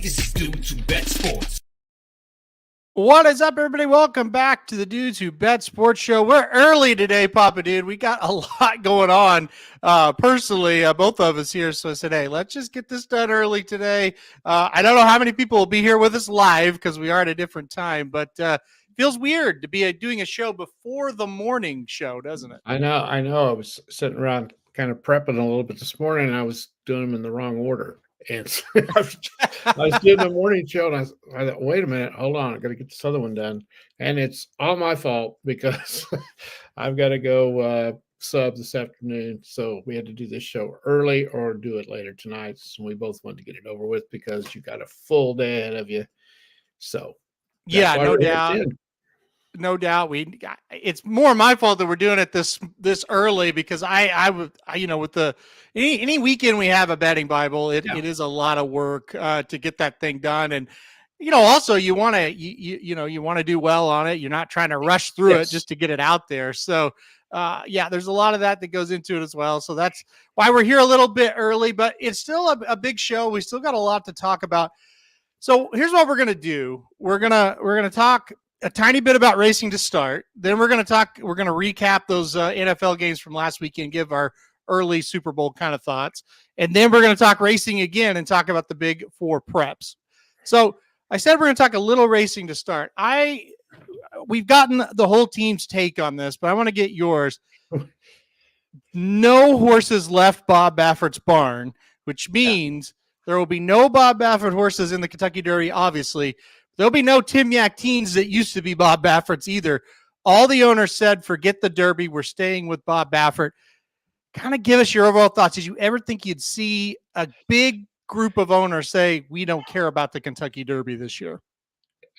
This is Dudes Who Bet Sports. What is up, everybody? Welcome back to the Dudes Who Bet Sports Show. We're early today, Papa Dude. We got a lot going on. Personally, both of us here. So I said, hey, let's just get this done early today. I don't know how many people will be here with us live because we are at a different time, but it feels weird to be doing a show before the morning show, doesn't it? I know. I was sitting around kind of prepping a little bit this morning, and I was doing them in the wrong order. And so I was doing the morning show, and I thought, wait a minute, hold on, I got to get this other one done. And it's all my fault because I've got to go sub this afternoon. So we had to do this show early or do it later tonight. So we both wanted to get it over with because you got a full day ahead of you. So yeah, no doubt. No doubt. It's more my fault that we're doing it this early because I would, with the any weekend we have a betting Bible, it is a lot of work to get that thing done. And, also you want to, you want to do well on it. You're not trying to rush through it just to get it out there. So there's a lot of that goes into it as well. So that's why we're here a little bit early, but it's still a big show. We still got a lot to talk about. So here's what we're going to do. We're going to talk a tiny bit about racing to start. Then we're going to recap those NFL games from last weekend, give our early Super Bowl kind of thoughts. And then we're going to talk racing again and talk about the big four preps. So I said we're going to talk a little racing to start. We've gotten the whole team's take on this, but I want to get yours. No horses left Bob Baffert's barn, which means there will be no Bob Baffert horses in the Kentucky Derby, obviously. There'll be no Tim Yak teens that used to be Bob Baffert's either. All the owners said, forget the Derby. We're staying with Bob Baffert. Kind of give us your overall thoughts. Did you ever think you'd see a big group of owners say, we don't care about the Kentucky Derby this year?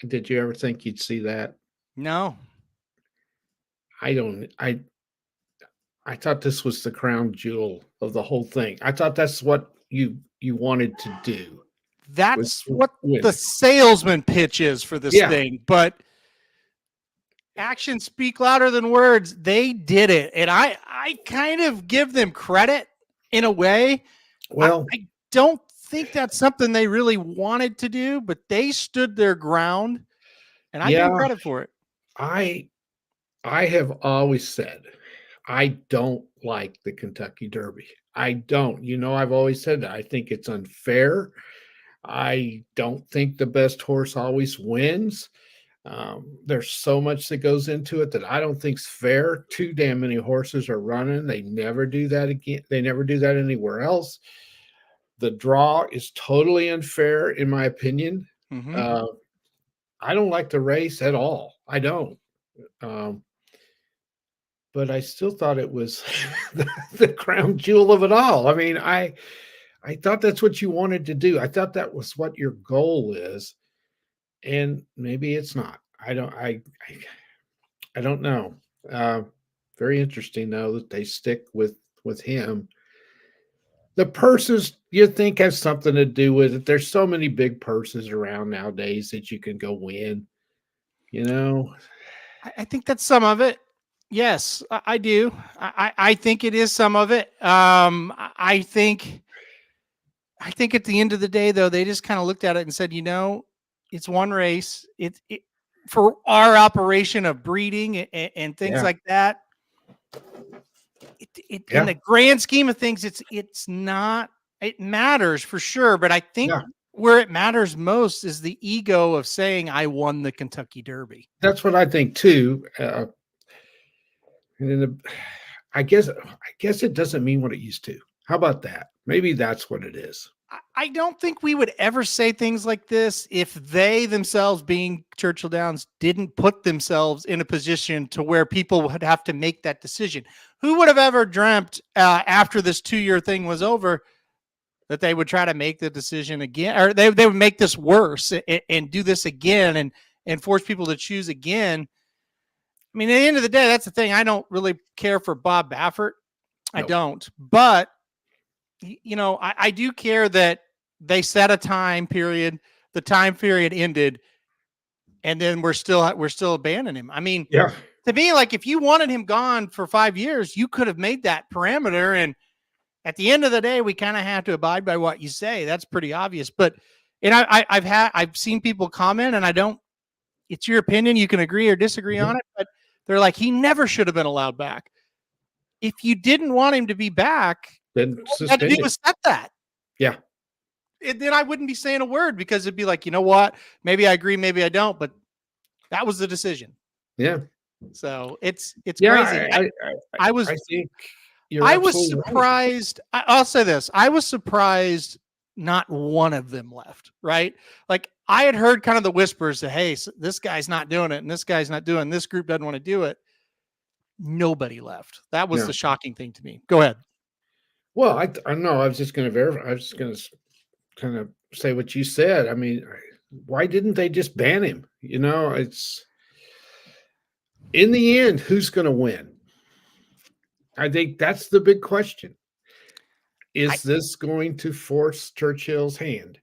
Did you ever think you'd see that? No. I thought this was the crown jewel of the whole thing. I thought that's what you wanted to do. That's what the salesman pitch is for this thing. But actions speak louder than words. They did it. And I kind of give them credit in a way. Well, I don't think that's something they really wanted to do, but they stood their ground. And I give them credit for it. I have always said I don't like the Kentucky Derby. I don't. I've always said that. I think it's unfair. I don't think the best horse always wins. There's so much that goes into it that I don't think's fair. Too damn many horses are running. They never do that again. They never do that anywhere else. The draw is totally unfair, in my opinion. Mm-hmm. I don't like the race at all. I don't. But I still thought it was the crown jewel of it all. I mean, I thought that's what you wanted to do. I thought that was what your goal is. And maybe it's not. I don't know. Very interesting, though, that they stick with him. The purses, you think, has something to do with it. There's so many big purses around nowadays that you can go win. I think that's some of it. Yes, I do. I think it is some of it. I think at the end of the day, though, they just kind of looked at it and said, it's one race. It for our operation of breeding and things like that. In the grand scheme of things, it's not. It matters for sure, but I think where it matters most is the ego of saying I won the Kentucky Derby. That's what I think too. And I guess it doesn't mean what it used to. How about that? Maybe that's what it is. I don't think we would ever say things like this if they themselves, being Churchill Downs, didn't put themselves in a position to where people would have to make that decision. Who would have ever dreamt after this 2-year thing was over that they would try to make the decision again, or they would make this worse and do this again and force people to choose again? I mean, at the end of the day, that's the thing. I don't really care for Bob Baffert. I don't. But, I do care that they set a time period. The time period ended, and then we're still abandoning him. I mean, to me, like, if you wanted him gone for 5 years, you could have made that parameter. And at the end of the day, we kind of have to abide by what you say. That's pretty obvious. But and I've seen people comment, and I don't. It's your opinion. You can agree or disagree on it, but they're like, he never should have been allowed back. If you didn't want him to be back, Then all you had to do was set that. Yeah. Then I wouldn't be saying a word, because it'd be like, you know what? Maybe I agree, maybe I don't, but that was the decision. Yeah. So it's Yeah, crazy. I was surprised. Right. I'll say this. I was surprised not one of them left, right? Like, I had heard kind of the whispers that, hey, this guy's not doing it, and this guy's not doing, this group doesn't want to do it. Nobody left. That was the shocking thing to me. Go ahead. Well, I know. I was just going to verify. I was just going to kind of say what you said. I mean, why didn't they just ban him? You know, it's in the end, who's going to win? I think that's the big question. Is this going to force Churchill's hand?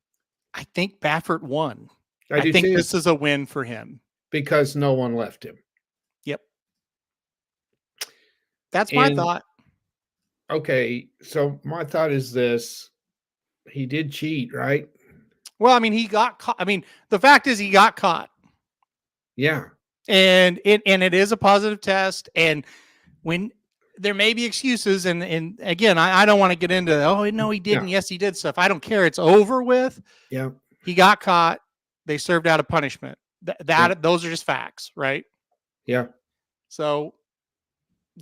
I think Baffert won. I think this is a win for him. Because no one left him. Yep. That's my thought. Okay, so my thought is this. He did cheat, right? Well, I mean, he got caught. I mean, the fact is he got caught. Yeah. And it is a positive test. And when there may be excuses, and again, I don't want to get into, oh, no, he didn't. Yes, he did stuff. I don't care. It's over with. Yeah. He got caught. They served out a punishment. Those are just facts, right? Yeah. So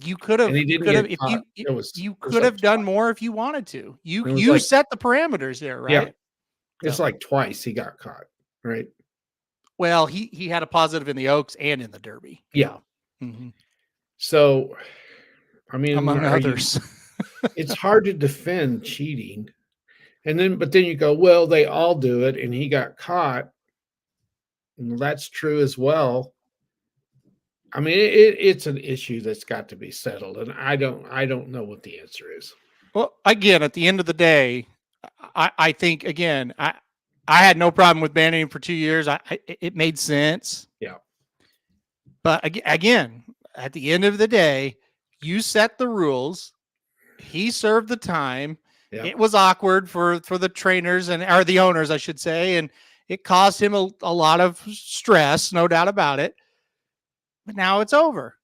you could have, you could have done more if you wanted to. You set the parameters there, right? Yeah. It's like twice he got caught, right? Well, he had a positive in the Oaks and in the Derby. Yeah. Mm-hmm. So, I mean, among others, it's hard to defend cheating. But then you go, well, they all do it, and he got caught. And that's true as well. I mean, it's an issue that's got to be settled, and I don't know what the answer is. Well, again, at the end of the day, I think, again, I had no problem with banning him for 2 years. It made sense. Yeah. But again, at the end of the day, you set the rules. He served the time. Yeah. It was awkward for the trainers or the owners, I should say, and it caused him a lot of stress, no doubt about it. But now it's over.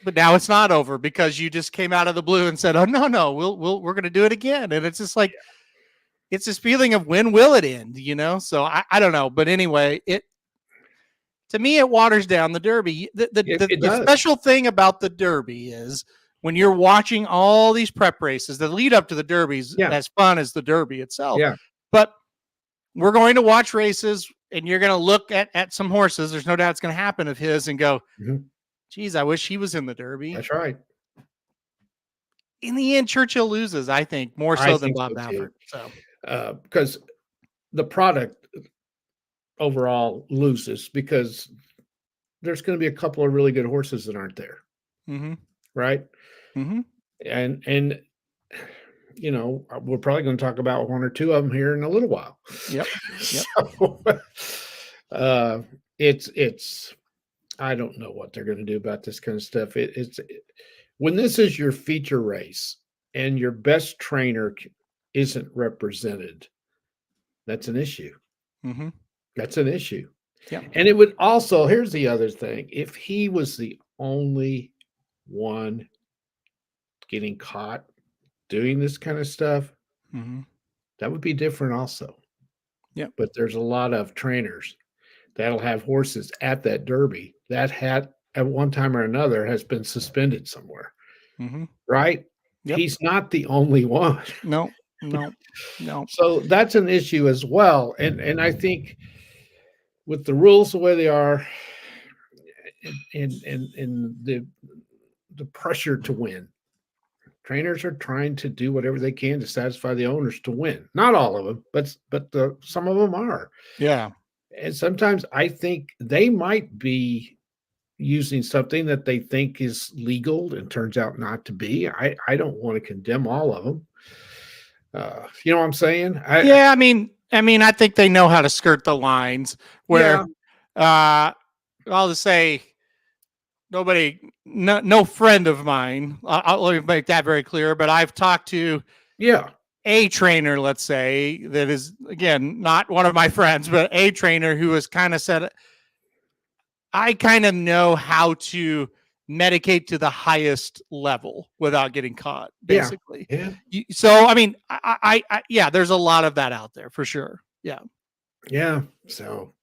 But now it's not over, because you just came out of the blue and said, "Oh no, we're going to do it again." And it's just like, it's this feeling of, when will it end? You know? So I don't know. But anyway, to me, it waters down the Derby. The special thing about the Derby is, when you're watching all these prep races, the lead up to the Derby's as fun as the Derby itself. Yeah. But we're going to watch races, and you're going to look at some horses. There's no doubt it's going to happen of his, and go, geez, I wish he was in the Derby. That's right. In the end, Churchill loses, I think, more so than Bob Baffert. So, because the product overall loses, because there's going to be a couple of really good horses that aren't there. Mm-hmm. Right. Mm-hmm. And you know, we're probably going to talk about one or two of them here in a little while. Yep. So, it's I don't know what they're going to do about this kind of stuff. When this is your feature race and your best trainer isn't represented, that's an issue. Mm-hmm. That's an issue. Yeah. And it would also, here's the other thing. If he was the only one getting caught doing this kind of stuff, that would be different also. Yeah. But there's a lot of trainers that'll have horses at that Derby that had, at one time or another, has been suspended somewhere. Right? Yep. He's not the only one. No. So that's an issue as well. And I think with the rules the way they are, and the pressure to win, trainers are trying to do whatever they can to satisfy the owners to win. Not all of them, but some of them are. Yeah. And sometimes I think they might be using something that they think is legal and turns out not to be. I don't want to condemn all of them. You know what I'm saying? I mean, I think they know how to skirt the lines where, I'll just say, no friend of mine, let me make that very clear, but I've talked to, a trainer, let's say, that is, again, not one of my friends, but a trainer who has kind of said, I kind of know how to medicate to the highest level without getting caught, basically. Yeah. So, I mean, yeah, there's a lot of that out there for sure. Yeah. Yeah. So,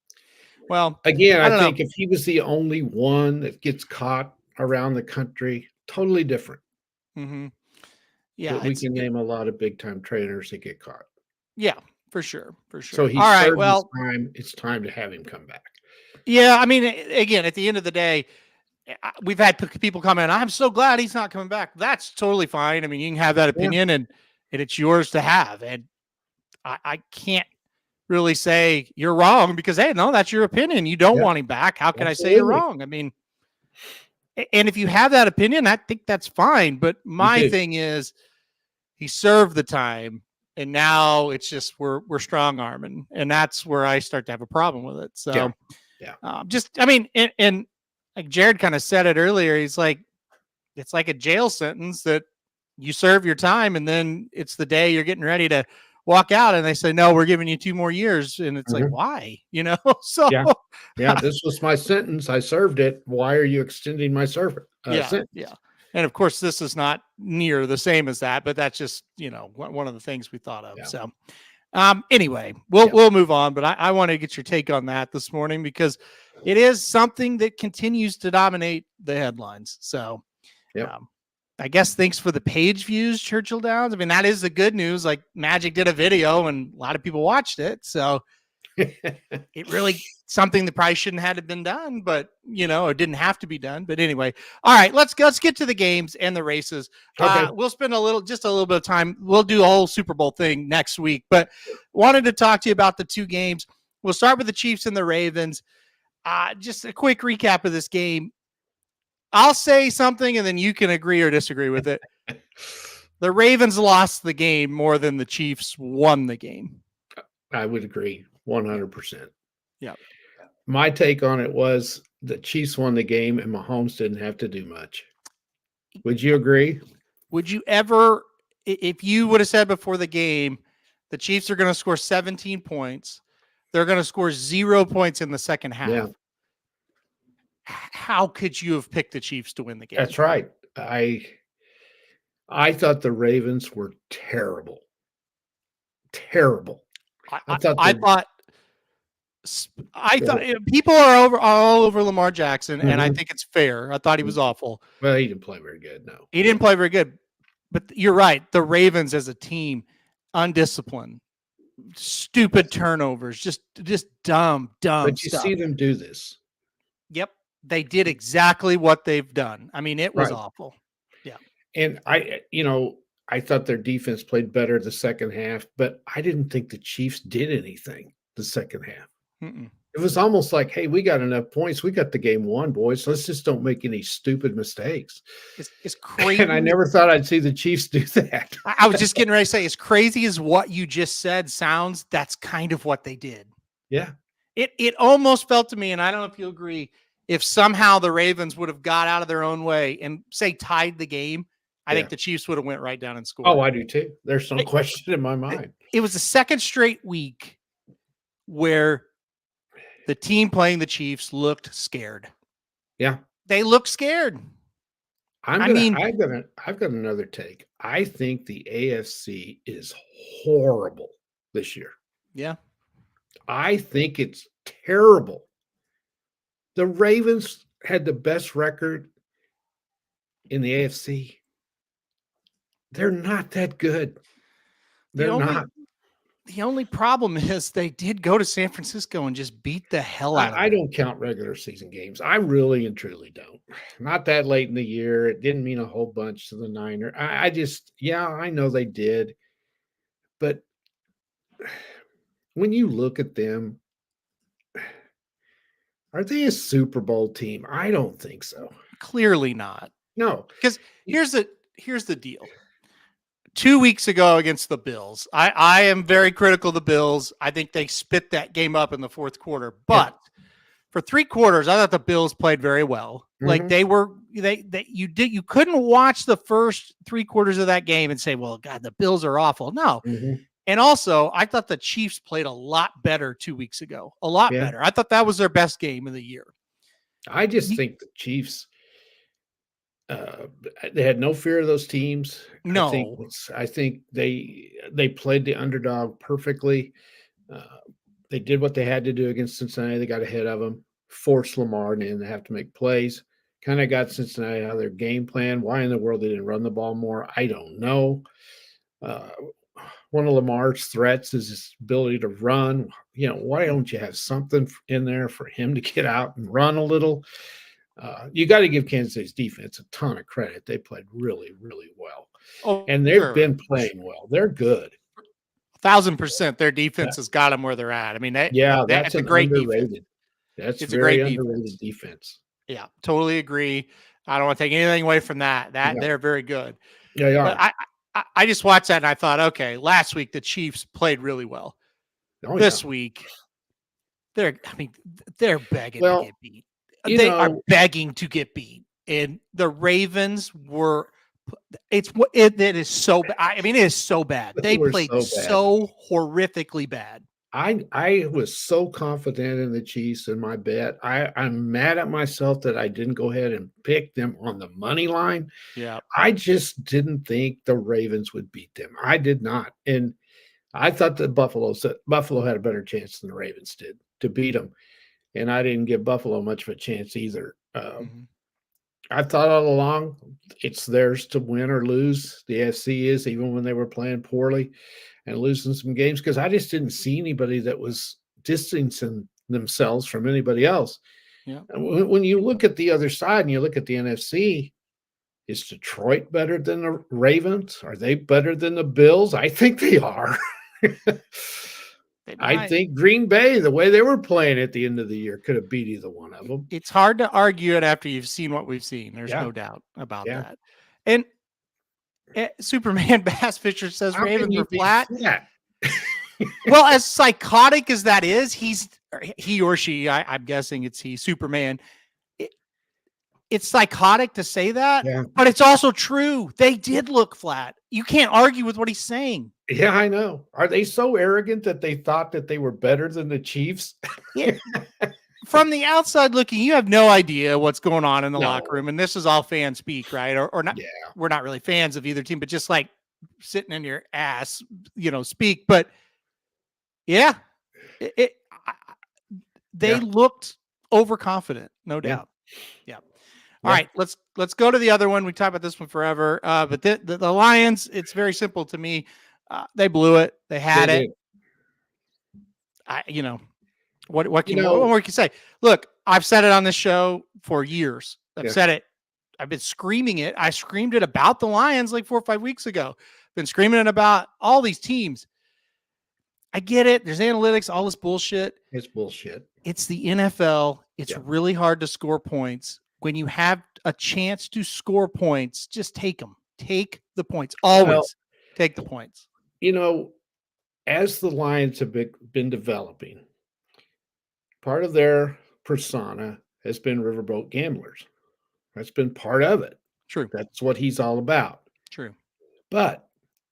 well, again, I don't think know. if he was the only one that gets caught around the country, totally different. Mm-hmm. Yeah. But we can name a lot of big time trainers that get caught. Yeah, for sure. For sure. So he all right. served his Well, time. It's time to have him come back. yeah. I mean, again, at the end of the day, we've had people come in. I'm so glad he's not coming back. That's totally fine. I mean, you can have that opinion, and it's yours to have. And I can't really say you're wrong because, hey, no, that's your opinion. You don't want him back. How can I say you're wrong? I mean, and if you have that opinion, I think that's fine. But my thing is, he served the time, and now it's just we're strong arming, and that's where I start to have a problem with it. So, just I mean, and like Jared kind of said it earlier, he's like, it's like a jail sentence that you serve your time, and then it's the day you're getting ready to walk out, and they say, no, we're giving you 2 more years, and it's like, why? So this was my sentence. I served it. Why are you extending my sentence? Yeah. And of course, this is not near the same as that, but that's just, one of the things we thought of. So anyway, we'll move on, but I want to get your take on that this morning because it is something that continues to dominate the headlines. So I guess thanks for the page views, Churchill Downs. I mean, that is the good news. Like Magic did a video and a lot of people watched it. So it really something that probably shouldn't have been done, but it didn't have to be done. But anyway, all right, let's get to the games and the races. Okay. We'll spend just a little bit of time. We'll do a whole Super Bowl thing next week, but wanted to talk to you about the 2 games. We'll start with the Chiefs and the Ravens. Just a quick recap of this game. I'll say something and then you can agree or disagree with it. The Ravens lost the game more than the Chiefs won the game. I would agree 100%. Yeah. My take on it was the Chiefs won the game and Mahomes didn't have to do much. Would you agree? Would you ever, if you would have said before the game, the Chiefs are going to score 17 points, they're going to score 0 points in the second half. Yeah. How could you have picked the Chiefs to win the game? That's right. I thought the Ravens were terrible. Terrible. I thought people are all over Lamar Jackson, and I think it's fair. I thought he was awful. Well, he didn't play very good. No, he didn't play very good. But you're right. The Ravens as a team, undisciplined, stupid turnovers, just dumb. But you see them do this. Yep, they did exactly what they've done. I mean, it was awful. Yeah, and I thought their defense played better the second half, but I didn't think the Chiefs did anything the second half. It was almost like, hey, we got enough points. We got the game won, boys. Let's just don't make any stupid mistakes. It's crazy. And I never thought I'd see the Chiefs do that. I was just getting ready to say, as crazy as what you just said sounds, that's kind of what they did. Yeah. It almost felt to me, and I don't know if you agree, if somehow the Ravens would have got out of their own way and, say, tied the game, I think the Chiefs would have went right down and scored. Oh, I do too. There's no question in my mind. It was the second straight week where the team playing the Chiefs looked scared. Yeah. They looked scared. I've got another take. I think the AFC is horrible this year. Yeah. I think it's terrible. The Ravens had the best record in the AFC. They're not that good. They're not. The only problem is they did go to San Francisco and just beat the hell out of them. I don't count regular season games. I really and truly don't. Not that late in the year. It didn't mean a whole bunch to the Niners. I know they did. But when you look at them, are they a Super Bowl team? I don't think so. Clearly not. No. Because here's the deal. 2 weeks ago against the Bills, I am very critical of the Bills. I think they spit that game up in the fourth quarter. But for 3 quarters, I thought the Bills played very well. Like you couldn't watch the first 3 quarters of that game and say, well, God, the Bills are awful. No. And also, I thought the Chiefs played a lot better 2 weeks ago. A lot better. I thought that was their best game of the year. I just think the Chiefs, they had no fear of those teams. No. I think they played the underdog perfectly. They did what they had to do against Cincinnati. They got ahead of them, forced Lamar, and then they have to make plays. Kind of got Cincinnati out of their game plan. Why in the world they didn't run the ball more, I don't know. One of Lamar's threats is his ability to run. Why don't you have something in there for him to get out and run a little? You got to give Kansas City's defense a ton of credit. They played really, really well. And they've been playing well. They're good. 1,000%. Their defense has got them where they're at. I mean, that's a great defense. That's it's very a great underrated defense. Yeah, totally agree. I don't want to take anything away from that. They're very good. Yeah, they are. But I just watched that and I thought, okay, last week the Chiefs played really well. This week, they're begging to get beat. They are begging to get beat. And the Ravens were it is so bad. I mean, it is so bad. They played so horrifically bad. I was so confident in the Chiefs in my bet. I'm mad at myself that I didn't go ahead and pick them on the money line. Yeah. I just didn't think the Ravens would beat them. I did not. And I thought that Buffalo had a better chance than the Ravens did to beat them. And I didn't give Buffalo much of a chance either. I thought all along it's theirs to win or lose. The AFC is, even when they were playing poorly and losing some games, because I just didn't see anybody that was distancing themselves from anybody else. Yeah. When you look at the other side and you look at the NFC, is Detroit better than the Ravens? Are they better than the Bills? I think they are. I think Green Bay, the way they were playing at the end of the year, could have beat either one of them. It's hard to argue it after you've seen what we've seen. There's no doubt about that. And Superman Bass Fisher says Ravens are flat. Well, as psychotic as that is, he or she, I'm guessing it's he, Superman. It's psychotic to say that, but it's also true. They did look flat. You can't argue with what he's saying. Yeah, I know. Are they so arrogant that they thought that they were better than the Chiefs? Yeah. From the outside looking, you have no idea what's going on in the locker room. And this is all fan speak, right? Or not. Yeah. We're not really fans of either team, but just like sitting in your ass, speak. But yeah, they looked overconfident, no doubt. Yeah. All right, let's go to the other one. We talked about this one forever, but the Lions. It's very simple to me. They blew it. They had it. What can you say? Look, I've said it on this show for years. I've said it. I've been screaming it. I screamed it about the Lions like 4 or 5 weeks ago. Been screaming it about all these teams. I get it. There's analytics, all this bullshit. It's bullshit. It's the NFL. It's really hard to score points. When you have a chance to score points, just take them. Take the points. Always take the points. As the Lions have been developing, part of their persona has been riverboat gamblers. That's been part of it. True. That's what he's all about. True. But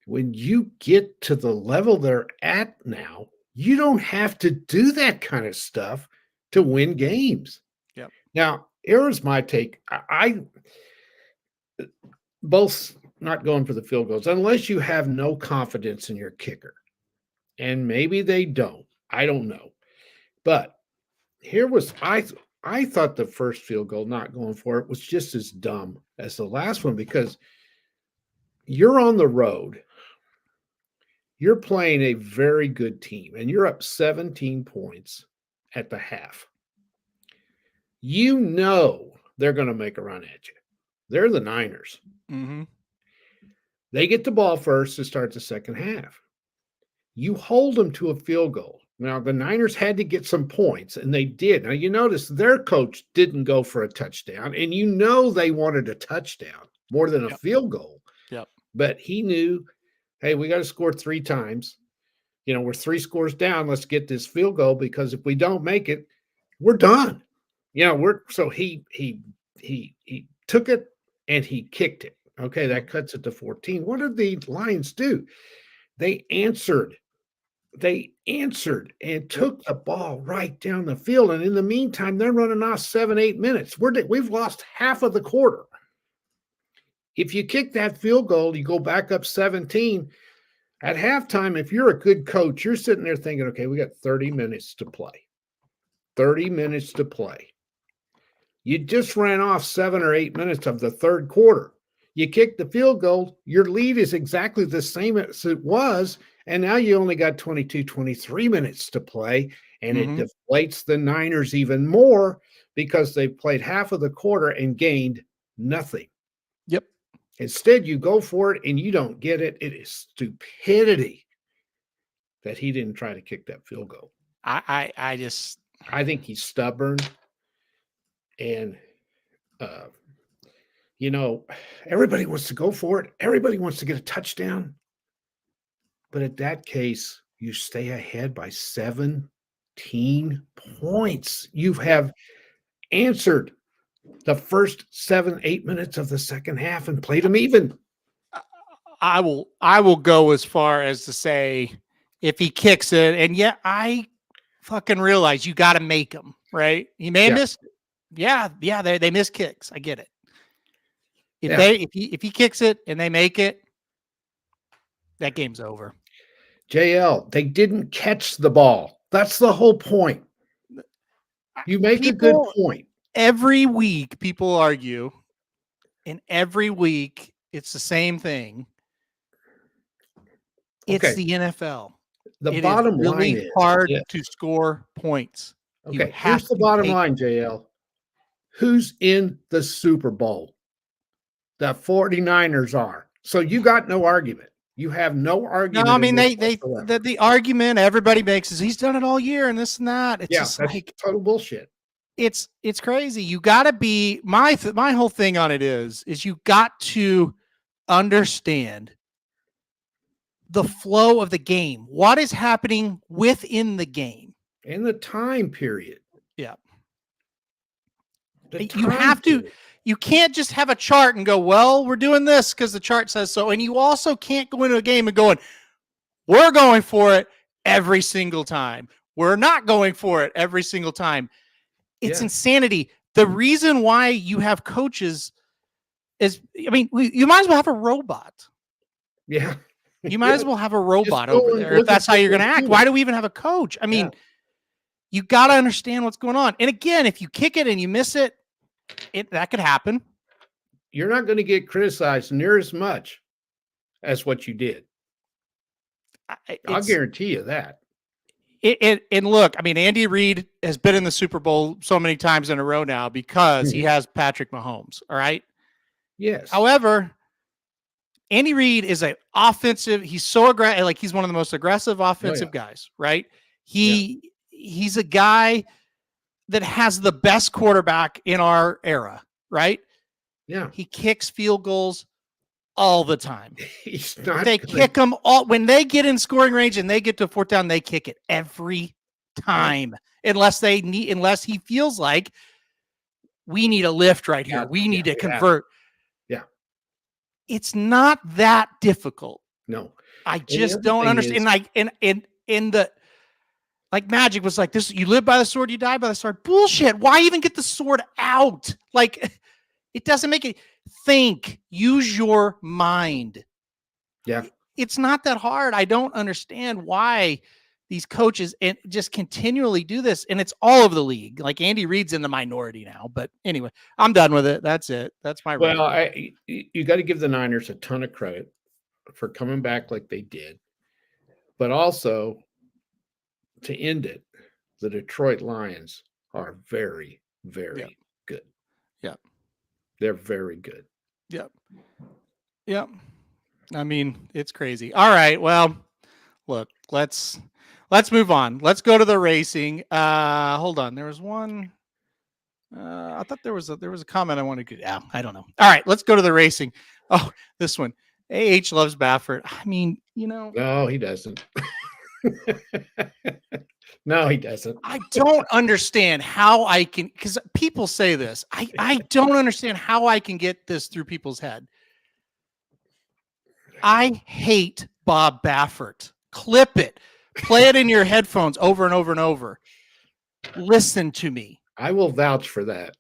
when you get to the level they're at now, you don't have to do that kind of stuff to win games. Yep. Now, here's my take. I both not going for the field goals unless you have no confidence in your kicker. And maybe they don't. I don't know. But here was I thought the first field goal, not going for it, was just as dumb as the last one, because you're on the road. You're playing a very good team, and you're up 17 points at the half. You know they're going to make a run at you. They're the Niners. Mm-hmm. They get the ball first to start the second half. You hold them to a field goal. Now, the Niners had to get some points, and they did. Now, you notice their coach didn't go for a touchdown, and they wanted a touchdown more than a field goal. Yep. But he knew, hey, we got to score 3 times. We're 3 scores down. Let's get this field goal, because if we don't make it, we're done. So he took it and he kicked it. Okay, that cuts it to 14. What did the Lions do? They answered. They answered and took the ball right down the field. And in the meantime, they're running off 7-8 minutes. We've lost half of the quarter. If you kick that field goal, you go back up 17. At halftime, if you're a good coach, you're sitting there thinking, okay, we got 30 minutes to play. 30 minutes to play. You just ran off 7 or 8 minutes of the third quarter. You kick the field goal, your lead is exactly the same as it was, and now you only got 22, 23 minutes to play, and it deflates the Niners even more because they played half of the quarter and gained nothing. Yep. Instead, you go for it and you don't get it. It is stupidity that he didn't try to kick that field goal. I think he's stubborn, and everybody wants to go for it. Everybody wants to get a touchdown. But in that case, you stay ahead by 17 points. You have answered the first 7-8 minutes of the second half and played them even. I will go as far as to say if he kicks it, and I fucking realize you got to make him, right? He may have missed. Yeah, they miss kicks. I get it. If he kicks it and they make it, that game's over. JL, they didn't catch the ball. That's the whole point. You make a good point. Every week people argue, and every week it's the same thing. It's the NFL. The bottom line is hard to score points. Okay, here's the bottom line, JL. Who's in the Super Bowl? The 49ers are. So you got no argument. You have no argument. No, I mean the argument everybody makes is he's done it all year and this and that. It's just that's like total bullshit. It's crazy. You got to be my whole thing on it is you got to understand the flow of the game. What is happening within the game in the time period? Yeah. You have to. You can't just have a chart and go, well, we're doing this because the chart says so. And you also can't go into a game and going, we're going for it every single time. We're not going for it every single time. It's insanity. The reason why you have coaches is, I mean, you might as well have a robot. Yeah. You might as well have a robot over there if that's how you're going to act. Why do we even have a coach? I mean, you got to understand what's going on. And again, if you kick it and you miss it, that could happen. You're not going to get criticized near as much as what you did. I'll guarantee you that. And look, I mean, Andy Reid has been in the Super Bowl so many times in a row now because he has Patrick Mahomes. All right. Yes. However, Andy Reid is an offensive. He's so aggressive. Like he's one of the most aggressive offensive guys. Right. He's a guy that has the best quarterback in our era, right? Yeah. He kicks field goals all the time. They kick them all when they get in scoring range and they get to fourth down, they kick it every time. Unless he feels like we need a lift right here. We need to convert. Yeah. It's not that difficult. No. I just don't understand. Like Magic was like this, you live by the sword, you die by the sword. Bullshit. Why even get the sword out? Like, it doesn't make it. Think. Use your mind. Yeah. It's not that hard. I don't understand why these coaches just continually do this. And it's all over the league. Like Andy Reid's in the minority now. But anyway, I'm done with it. That's it. That's my you got to give the Niners a ton of credit for coming back like they did. But also, to end it, the Detroit Lions are very, very good. Yeah. They're very good. Yep. Yep. I mean, it's crazy. All right. Well, look, let's move on. Let's go to the racing. Hold on. There was one. I thought there was a comment I wanted to. Yeah, I don't know. All right. Let's go to the racing. Oh, this one. AH loves Baffert. I mean, No, he doesn't. No, he doesn't. I don't understand how I can, because people say this. I don't understand how I can get this through people's head. I hate Bob Baffert. Clip it. Play it in your headphones over and over and over. Listen to me. I will vouch for that.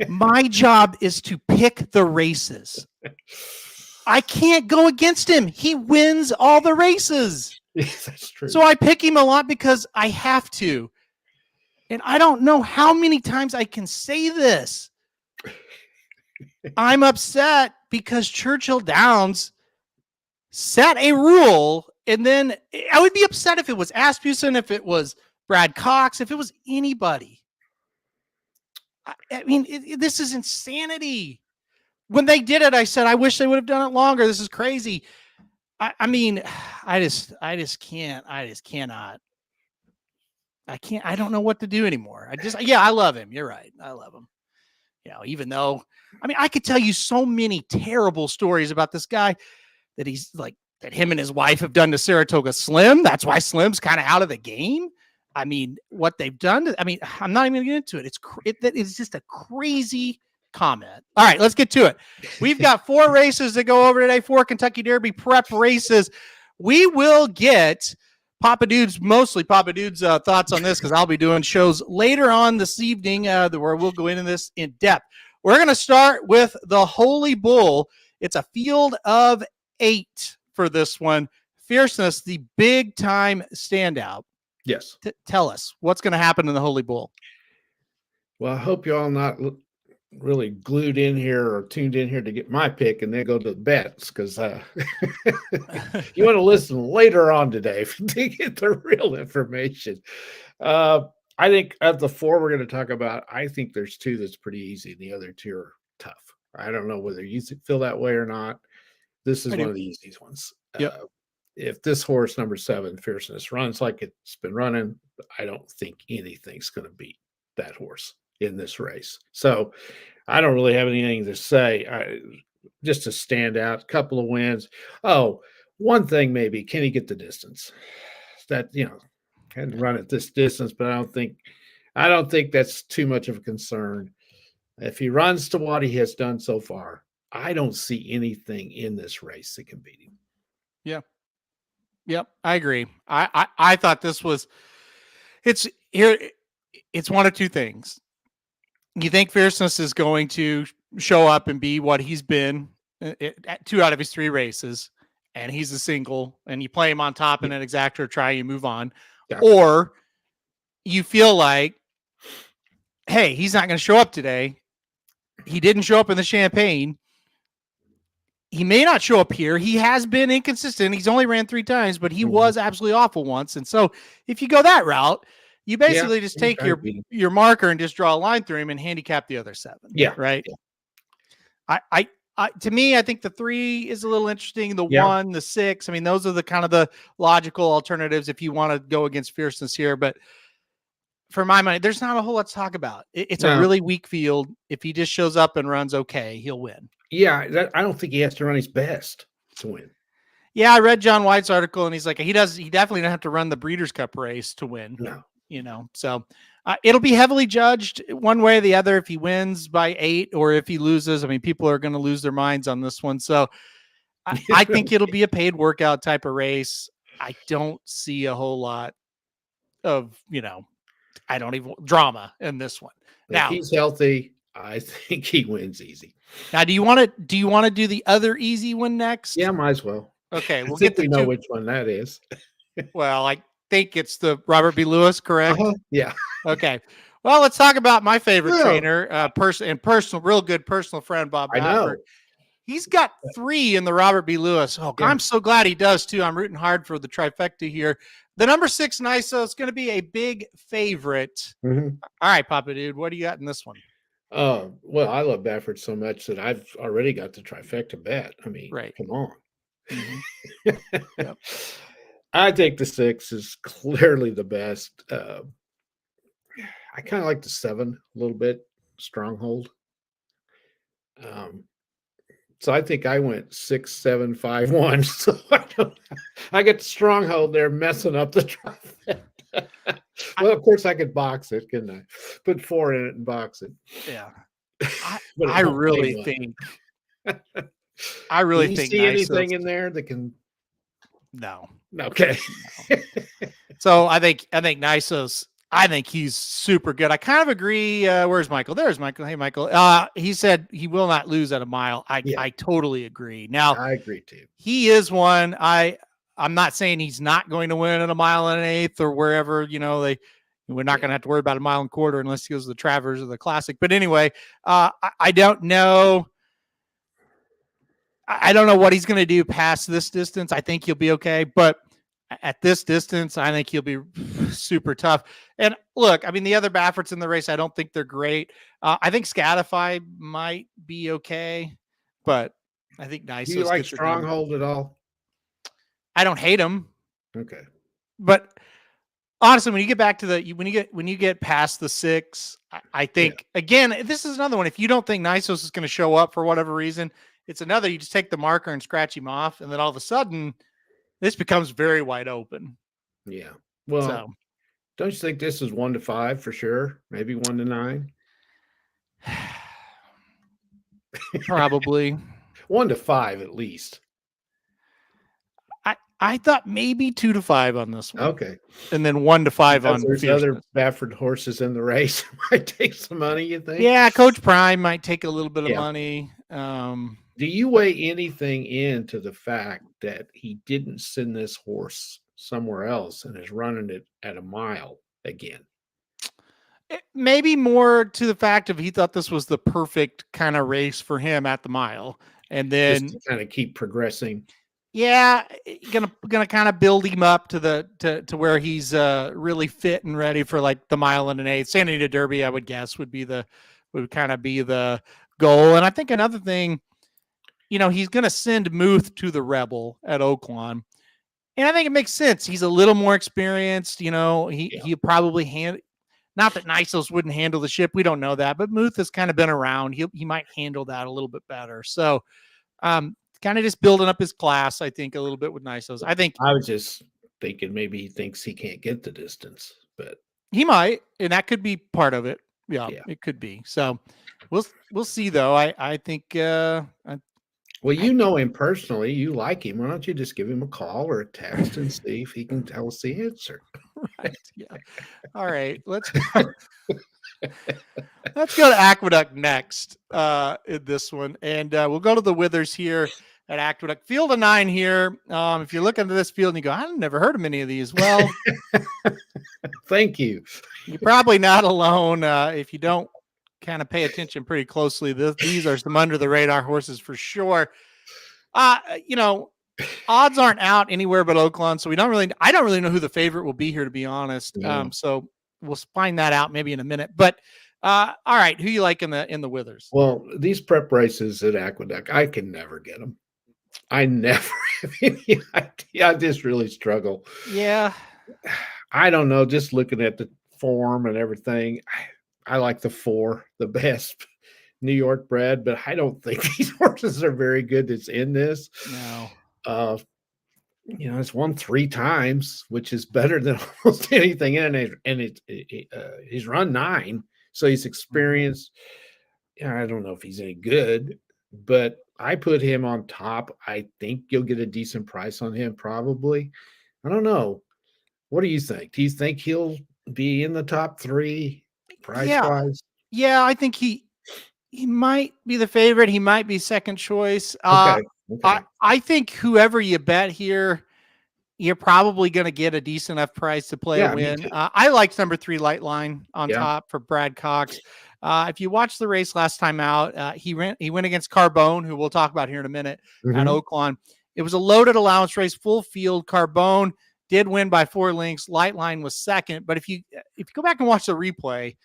My job is to pick the races. I can't go against him. He wins all the races. Yes, that's true. So I pick him a lot because I have to. And I don't know how many times I can say this. I'm upset because Churchill Downs set a rule, and then I would be upset if it was Asmussen, if it was Brad Cox, if it was anybody. I mean, this is insanity. When they did it, I said, I wish they would have done it longer. This is crazy. I mean, I just can't. I just cannot. I don't know what to do anymore. I love him. You're right. I love him. You know, even though, I mean, I could tell you so many terrible stories about this guy that he's like, that him and his wife have done to Saratoga Slim. That's why Slim's kind of out of the game. I mean, what they've done. I'm not even going to get into it. It's just a crazy comment. All right, let's get to it. We've got 4 races to go over today, 4 Kentucky Derby prep races. We will get mostly Papa Dude's thoughts on this, because I'll be doing shows later on this evening where we'll go into this in depth. We're going to start with the Holy Bull. It's a field of 8 for this one. Fierceness, the big time standout. Yes. Tell us what's going to happen in the Holy Bull. Well, I hope y'all not really glued in here or tuned in here to get my pick and then go to the bets, because you want to listen later on today to get the real information. I think of the 4 we're going to talk about, I think there's 2 that's pretty easy. The other 2 are tough. I don't know whether you feel that way or not. This is one of the easiest ones. Yep. If this horse, number 7, Fierceness, runs like it's been running, I don't think anything's going to beat that horse in this race. So I don't really have anything to say. Just a standout, couple of wins. Oh, one thing maybe, can he get the distance? That, can run at this distance, but I don't think that's too much of a concern. If he runs to what he has done so far, I don't see anything in this race that can beat him. Yeah. Yep, I agree. I thought this was it's one of 2 things. You think Fierceness is going to show up and be what he's been at 2 out of his 3 races, and he's a single, and you play him on top in an exactor try, you move on. Yeah. Or you feel like, hey, he's not going to show up today. He didn't show up in the Champagne. He may not show up here. He has been inconsistent. He's only ran 3 times, but he was absolutely awful once. And so if you go that route, you basically just take your marker and just draw a line through him and handicap the other 7. Yeah. Right. Yeah. To me, I think the 3 is a little interesting. The 1, the 6. I mean, those are the kind of the logical alternatives if you want to go against Fierceness here. But for my money, there's not a whole lot to talk about. It's a really weak field. If he just shows up and runs okay, he'll win. Yeah, I don't think he has to run his best to win. Yeah, I read John White's article, and he's like, he definitely doesn't have to run the Breeders' Cup race to win. No. So it'll be heavily judged one way or the other if he wins by 8 or if he loses. I mean, people are going to lose their minds on this one. So I think it'll be a paid workout type of race. I don't see a whole lot of, drama in this one. Now, if he's healthy, I think he wins easy. Now, do you want to do the other easy one next? Yeah, might as well. Okay, we'll we know which one that is. Well, I think it's the Robert B. Lewis, correct? Yeah. Okay. Well, let's talk about my favorite trainer, real good personal friend, Bob Baffert. I know. He's got 3 in the Robert B. Lewis. Oh, yeah. I'm so glad he does too. I'm rooting hard for the trifecta here. The number 6 NISO is going to be a big favorite. Mm-hmm. All right, Papa Dude, what do you got in this one? Well, I love Baffert so much that I've already got the trifecta bet. I mean, come on. Mm-hmm. Yep. I think the 6 is clearly the best. I kind of like the 7 a little bit, Stronghold. So I think I went 6, 7, 5, 1. So I get the Stronghold there messing up the trifecta. Well, of course I could box it, couldn't I? Put 4 in it and box it. Yeah. But it I won't pay really much. think I Do really you think see anything Nysos. in there that can? No. Okay. So I think Nysos, I think he's super good. I kind of agree. Where's Michael? There's Michael. Hey, Michael. He said he will not lose at a mile. Yeah. I totally agree. Now, I agree too. he is one. I'm not saying he's not going to win at a mile and an eighth or wherever, we're not going to have to worry about a mile and a quarter unless he goes to the Travers or the Classic. But anyway, I don't know. I don't know what he's going to do past this distance. I think he'll be okay. But at this distance, I think he'll be super tough. And look, I mean, the other Bafferts in the race, I don't think they're great. I think Scatify might be okay, but I think Nysos. Do you like Stronghold at all? I don't hate him. Okay. But honestly, when you get back to when you get past the 6, I think again, this is another one. If you don't think Nysos is going to show up for whatever reason, it's another. You just take the marker and scratch him off, and then all of a sudden, this becomes very wide open. Yeah. Well, don't you think this is 1 to 5 for sure? Maybe 1 to 9. Probably 1 to 5 at least. I thought maybe 2 to 5 on this one. Okay. And then 1 to 5 on there's Fierceness. other Baffert horses in the race. Might take some money, you think? Yeah, Coach Prime might take a little bit of money. Do you weigh anything into the fact that he didn't send this horse somewhere else and is running it at a mile again? Maybe more to the fact of he thought this was the perfect kind of race for him at the mile. And then just to kind of keep progressing. Yeah, gonna kind of build him up to where he's really fit and ready for like the mile and an eighth. San Antonio Derby, I would guess, would kind of be the goal. And I think another thing, he's gonna send Muth to the Rebel at Oaklawn, and I think it makes sense. He's a little more experienced. He'll probably not that Nysos wouldn't handle the ship. We don't know that, but Muth has kind of been around. He might handle that a little bit better. So, kind of just building up his class, I think, a little bit with Nysos. I was just thinking maybe he thinks he can't get the distance, but he might, and that could be part of it. Yeah. It could be. So we'll see though. I think well, you know him personally, you like him. Why don't you just give him a call or a text and see if he can tell us the answer? Right. Yeah. All right. Let's go to Aqueduct next in this one. And we'll go to the Withers here at Aqueduct. Field of 9 here. If you look into this field and you go, I've never heard of many of these. Well, thank you. You're probably not alone if you don't kind of pay attention pretty closely. These are some under the radar horses for sure. Odds aren't out anywhere but Oaklawn, so I don't really know who the favorite will be here, to be honest. No. So we'll find that out maybe in a minute. But all right, who you like in the Withers? Well, these prep races at Aqueduct, I can never get them. I never have any idea. I just really struggle. Yeah. I don't know. Just looking at the form and everything, I like the 4 the best, New York bred, but I don't think these horses are very good that's in this. No. It's won 3 times, which is better than almost anything in it. And he's run 9, so he's experienced. I don't know if he's any good, but I put him on top. I think you'll get a decent price on him, probably. I don't know. What do you think? Do you think he'll be in the top 3 price-wise? Yeah, I think he might be the favorite. He might be second choice. Okay. I think whoever you bet here, you're probably going to get a decent enough price to play a win. I liked number 3 Light Line on top for Brad Cox. If you watched the race last time out, he went against Carbone, who we'll talk about here in a minute, at Oaklawn. It was a loaded allowance race, full field. Carbone did win by 4 lengths. Light Line was second. But if you go back and watch the replay,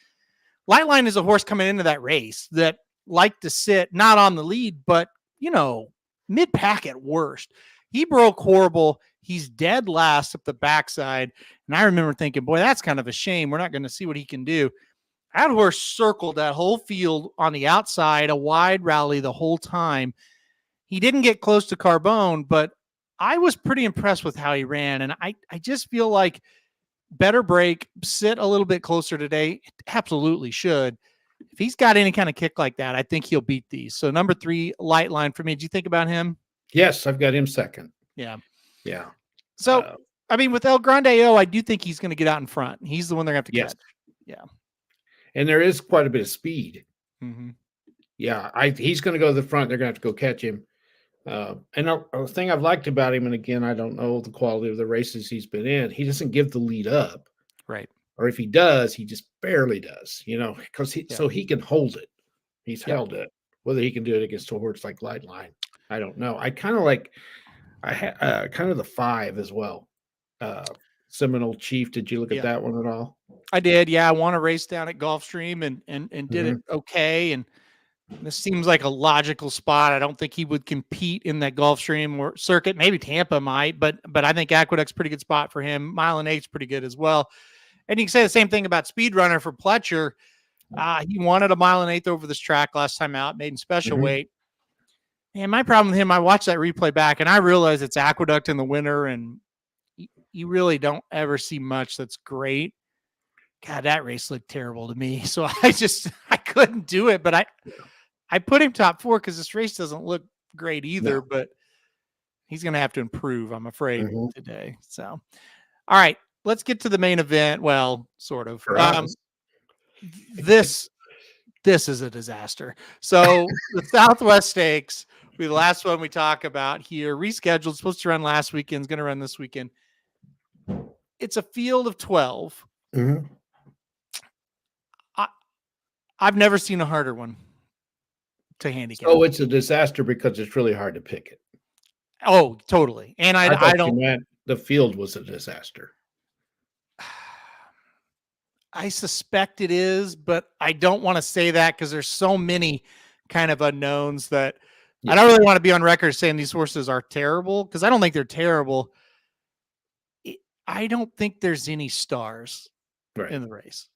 Light Line is a horse coming into that race that liked to sit not on the lead, but mid-pack at worst. He broke horrible. He's dead last up the backside. And I remember thinking, boy, that's kind of a shame. We're not going to see what he can do. That horse circled that whole field on the outside, a wide rally the whole time. He didn't get close to Carbone, but I was pretty impressed with how he ran. And I just feel like better break, sit a little bit closer today. Absolutely should. If he's got any kind of kick like that, I think he'll beat these. So number 3, light line for me. Did you think about him? Yes, I've got him second. Yeah. Yeah. So, I mean, with El Grande O, I do think he's going to get out in front. He's the one they're going to have to catch. Yeah. And there is quite a bit of speed. Mm-hmm. Yeah. He's going to go to the front. They're going to have to go catch him. And the thing I've liked about him, and again, I don't know the quality of the races he's been in, he doesn't give the lead up. Right. Or if he does, he just barely does, because so he can hold it. He's held it. Whether he can do it against a horse like Light Line, I don't know. I kind of like, kind of the 5 as well. Seminole Chief. Did you look at that one at all? I did. Yeah. I won a race down at Gulfstream and did it okay. And this seems like a logical spot. I don't think he would compete in that Gulfstream or circuit. Maybe Tampa might, but I think Aqueduct's a pretty good spot for him. Mile and 8's pretty good as well. And you can say the same thing about Speedrunner for Pletcher. He wanted a mile and 8 over this track last time out, made in special weight. And my problem with him, I watched that replay back and I realized it's Aqueduct in the winter and you really don't ever see much that's great. God, that race looked terrible to me. So I couldn't do it, but I put him top 4 because this race doesn't look great either, but he's going to have to improve, I'm afraid, today. So, all right, let's get to the main event. Well, sort of. This is a disaster. So the Southwest Stakes will be the last one we talk about here. Rescheduled, supposed to run last weekend, is going to run this weekend. It's a field of 12. I've never seen a harder one to handicap. Oh, it's a disaster because it's really hard to pick it. Oh, totally. And I don't. The field was a disaster. I suspect it is, but I don't want to say that because there's so many kind of unknowns that I don't really want to be on record saying these horses are terrible because I don't think they're terrible. I don't think there's any stars in the race.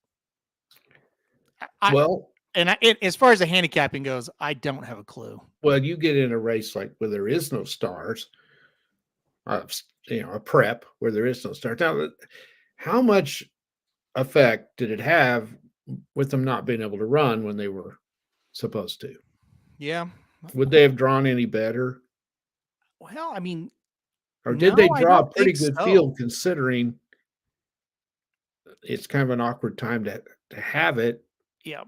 As far as the handicapping goes, I don't have a clue. Well, you get in a race like where there is no stars, a prep where there is no stars. Now, how much effect did it have with them not being able to run when they were supposed to? Yeah. Would they have drawn any better? Well, I mean, or did they draw a pretty good field considering it's kind of an awkward time to have it? Yeah.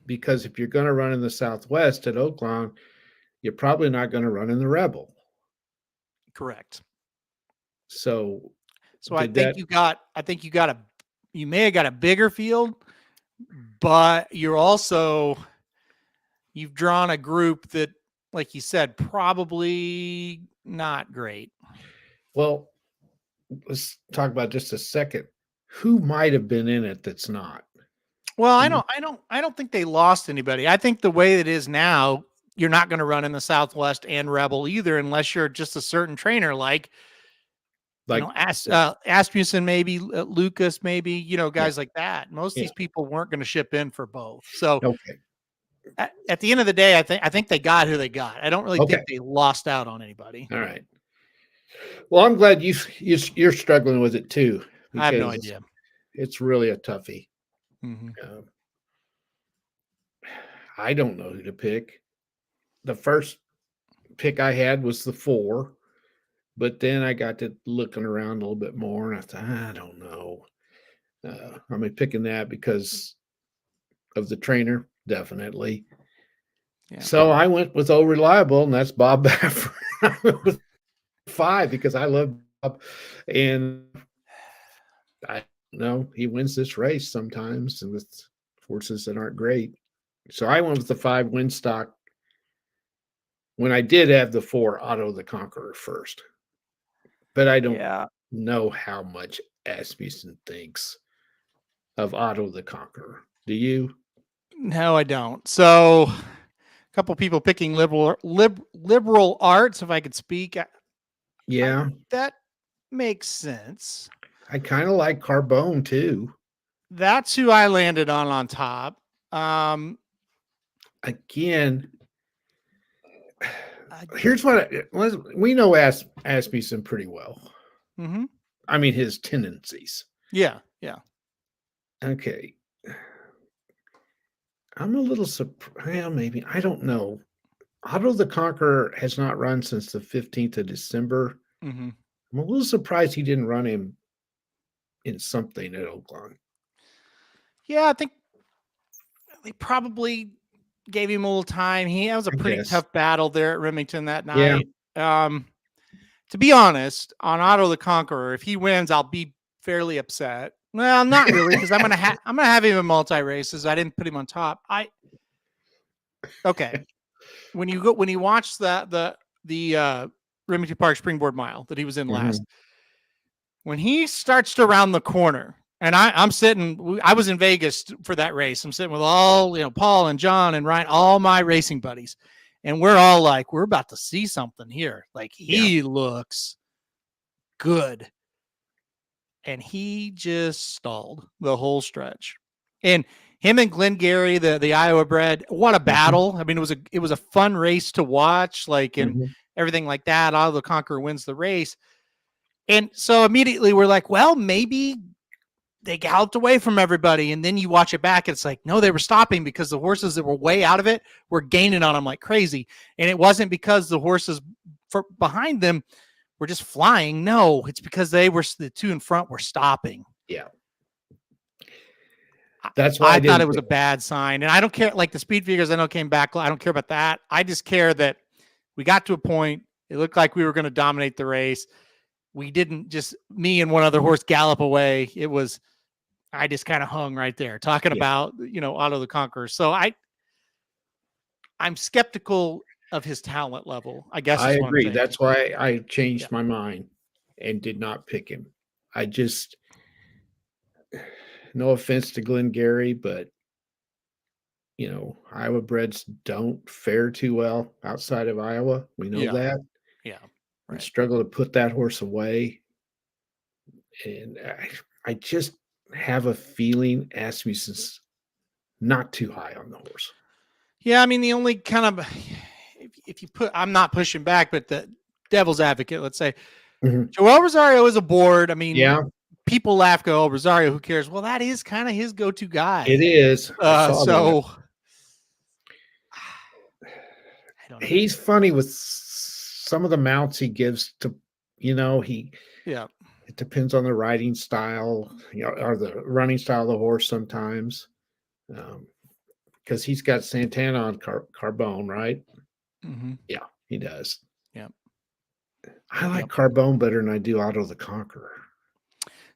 Because if you're going to run in the Southwest at Oaklawn, you're probably not going to run in the Rebel. Correct. So I think you may have got a bigger field, but you've drawn a group that, like you said, probably not great. Well, let's talk about just a second. Who might have been in it that's not? Well, I don't think they lost anybody. I think the way it is now, you're not going to run in the Southwest and Rebel either, unless you're just a certain trainer like Asmussen, maybe Lucas, maybe, guys like that. Most of these people weren't going to ship in for both. So at the end of the day, I think they got who they got. I don't really think they lost out on anybody. All right. Well, I'm glad you're struggling with it too. I have no idea. It's really a toughie. I don't know who to pick. The first pick I had was the 4, but then I got to looking around a little bit more, and I thought, I don't know. I'm picking that because of the trainer, definitely. Yeah. So I went with O Reliable, and that's Bob Baffert. I went with 5 because I love Bob, and I know he wins this race sometimes and with horses that aren't great. So I went with the 5 win stock when I did have the 4 Otto the Conqueror first. But I don't know how much Asmussen thinks of Otto the Conqueror. Do you? No, I don't. So a couple people picking liberal arts, if I could speak. That makes sense. I kind of like Carbone too. That's who I landed on top. Again, here's what we know Asmussen pretty well. I mean, his tendencies. Yeah. Yeah. Okay. I'm a little surprised. Well, maybe. I don't know. Otto the Conqueror has not run since the 15th of December. Mm-hmm. I'm a little surprised he didn't run him in something at Oakland. Yeah, I think they probably gave him a little time. That was a I pretty guess. tough battle there at Remington that Yeah. night. To be honest, on Otto the Conqueror, if he wins, I'll be fairly upset. Well, not really, because I'm gonna have him in multi races. I didn't put him on top. Okay. When you watch the Remington Park Springboard Mile that he was in last, when he starts to round the corner, and I was in Vegas for that race. I'm sitting with all, Paul and John and Ryan, all my racing buddies. And we're all like, we're about to see something here. Like, he looks good. And he just stalled the whole stretch. And him and Glengarry, the Iowa bred, what a battle. I mean, it was a fun race to watch, and everything like that. Otto the Conqueror wins the race. And so immediately we're like, well, maybe they galloped away from everybody. And then you watch it back, it's like, no, they were stopping because the horses that were way out of it were gaining on them like crazy. And it wasn't because the horses behind them were just flying. No, it's because the two in front were stopping. Yeah. That's why I thought it was a bad sign. And I don't care, like the speed figures I know came back. I don't care about that. I just care that we got to a point. It looked like we were going to dominate the race. We didn't just, me and one other horse gallop away. I just kind of hung right there talking about, Otto the Conqueror. So I'm skeptical of his talent level, I guess. I agree. That's why I changed my mind and did not pick him. No offense to Glengarry, but Iowa breds don't fare too well outside of Iowa. We know that. Yeah. Right. I struggle to put that horse away. And I just have a feeling Asmussen's not too high on the horse. Yeah, I mean, the only kind of, if you I'm not pushing back, but the devil's advocate, let's say, Joel Rosario is a board. I mean, people laugh, go, oh, Rosario, who cares? Well, that is kind of his go-to guy. It is. So I don't know. He's funny with some of the mounts he gives to, it depends on the riding style, or the running style of the horse sometimes. Because he's got Santana on Carbone, right? Yeah, he does. Yeah. I like Carbone better than I do Otto the Conqueror.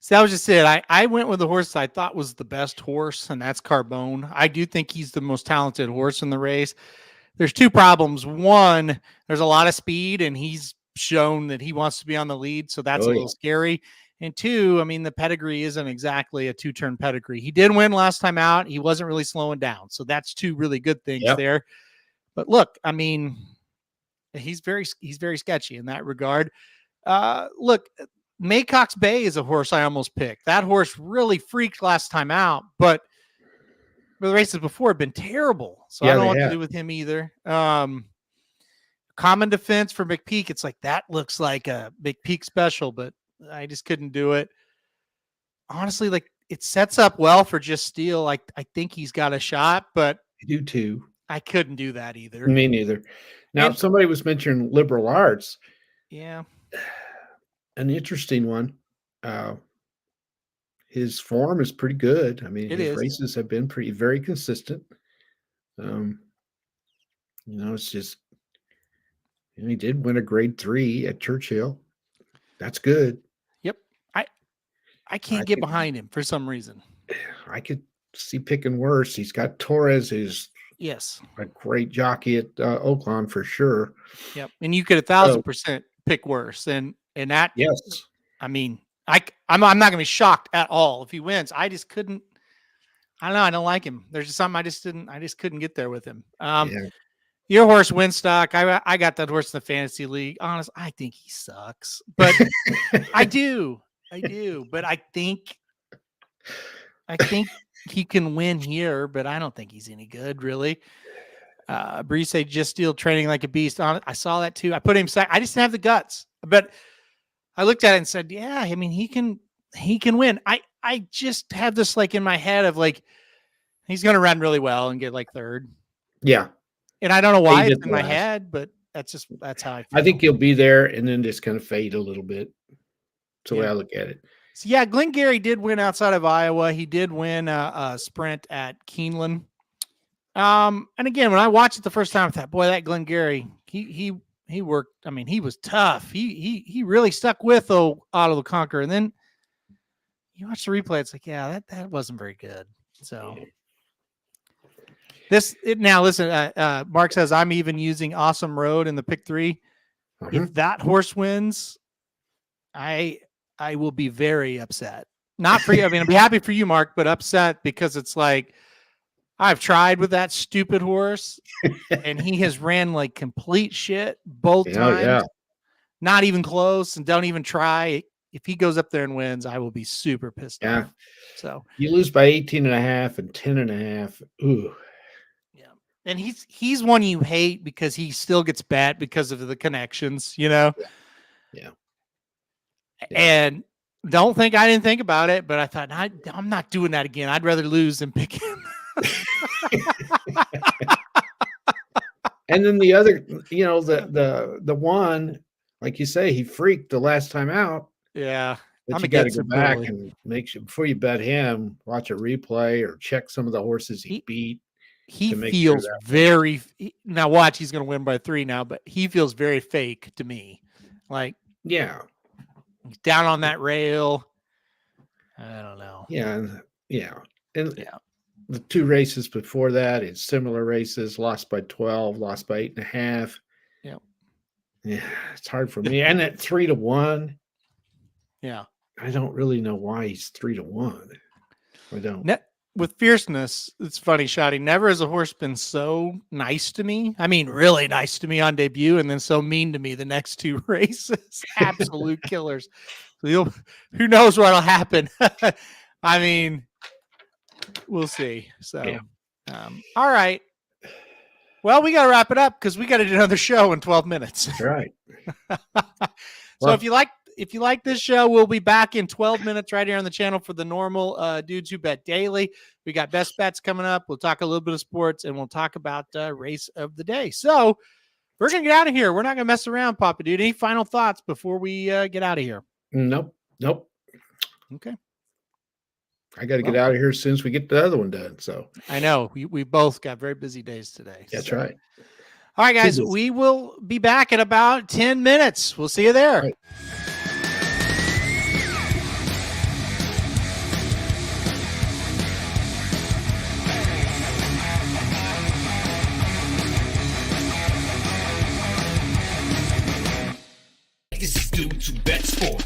So that was just it. I went with the horse I thought was the best horse, and that's Carbone. I do think he's the most talented horse in the race. There's two problems. One, there's a lot of speed, and he's shown that he wants to be on the lead, so that's a little scary. And two, I mean, the pedigree isn't exactly a two-turn pedigree. He did win last time out. He wasn't really slowing down. So that's two really good things there. But look, I mean, he's very sketchy in that regard. Look, Maycock's Bay is a horse I almost picked. That horse really freaked last time out, but the races before had been terrible. So I don't know what to do with him either. Common Defense for McPeak. It's like, that looks like a McPeak special, but I just couldn't do it. Honestly, like, it sets up well for Just Steel. I think he's got a shot, but I do too. I couldn't do that either. Me neither. Now, somebody was mentioning liberal arts. Yeah. An interesting one. His form is pretty good. I mean, his races have been very consistent. It's just, he did win a grade 3 at Churchill. That's good. Yep. I can't get behind him for some reason. I could see picking worse. He's got Torres, who's a great jockey at Oakland for sure. Yep. And you could 1,000% pick worse. And that, I mean, I'm not going to be shocked at all if he wins. I just couldn't. I don't know. I don't like him. There's just something I just couldn't get there with him. Your horse, Winstock. I got that horse in the fantasy league. Honestly, I think he sucks, but I do. But I think he can win here, but I don't think he's any good, really. Brise Just Steel training like a beast. I saw that too. I put him second. I just didn't have the guts, but I looked at it and said, yeah, I mean, he can he can win. I just have this like in my head of like, he's going to run really well and get like third. Yeah. And I don't know why Fade it's at in the my last. head, but that's how I feel. I think he'll be there and then just kind of fade a little bit. That's the way I look at it. So yeah, Glengarry did win outside of Iowa. He did win a sprint at Keeneland. And again, when I watched it the first time, I thought, boy, that Glengarry, he worked. I mean, he was tough. He really stuck with Otto the Conqueror. And then you watch the replay, it's like, yeah, that wasn't very good. So now listen, Mark says I'm even using Awesome Road in the pick 3. If that horse wins, I will be very upset. Not for you. I mean, I'd be happy for you, Mark, but upset because it's like I've tried with that stupid horse and he has ran like complete shit both times. Yeah. Not even close, and don't even try. If he goes up there and wins, I will be super pissed off. So you lose by 18.5 and 10.5. Ooh. Yeah. And he's one you hate because he still gets bet because of the connections, you know? Yeah. And don't think I didn't think about it, but I thought, I'm not doing that again. I'd rather lose than pick him. And then the other, the one, like you say, he freaked the last time out. Yeah. But you got to go back and make sure before you bet him, watch a replay or check some of the horses he beat. He feels very now. Watch, he's going to win by 3 now, but he feels very fake to me. Like, yeah, he's down on that rail. I don't know. And the 2 races before that, it's similar races. Lost by 12, lost by 8.5. Yeah, it's hard for me. And at 3-1. Yeah. I don't really know why he's 3-1. I don't. With Fierceness, it's funny, Shotty. Never has a horse been so nice to me. I mean, really nice to me on debut, and then so mean to me the next 2 races. Absolute killers. So who knows what'll happen? I mean, we'll see. So, all right. Well, we got to wrap it up because we got to do another show in 12 minutes. That's right. So if you like this show, we'll be back in 12 minutes right here on the channel for the normal Dudes Who Bet Daily. We got best bets coming up. We'll talk a little bit of sports, and we'll talk about race of the day. So we're going to get out of here. We're not going to mess around, Papa Dude. Any final thoughts before we get out of here? Nope. Okay. I got to get out of here as soon as we get the other one done. So I know we both got very busy days today. That's right. All right, guys, we will be back in about 10 minutes. We'll see you there. Right. This is Dudes Who Bet Sports.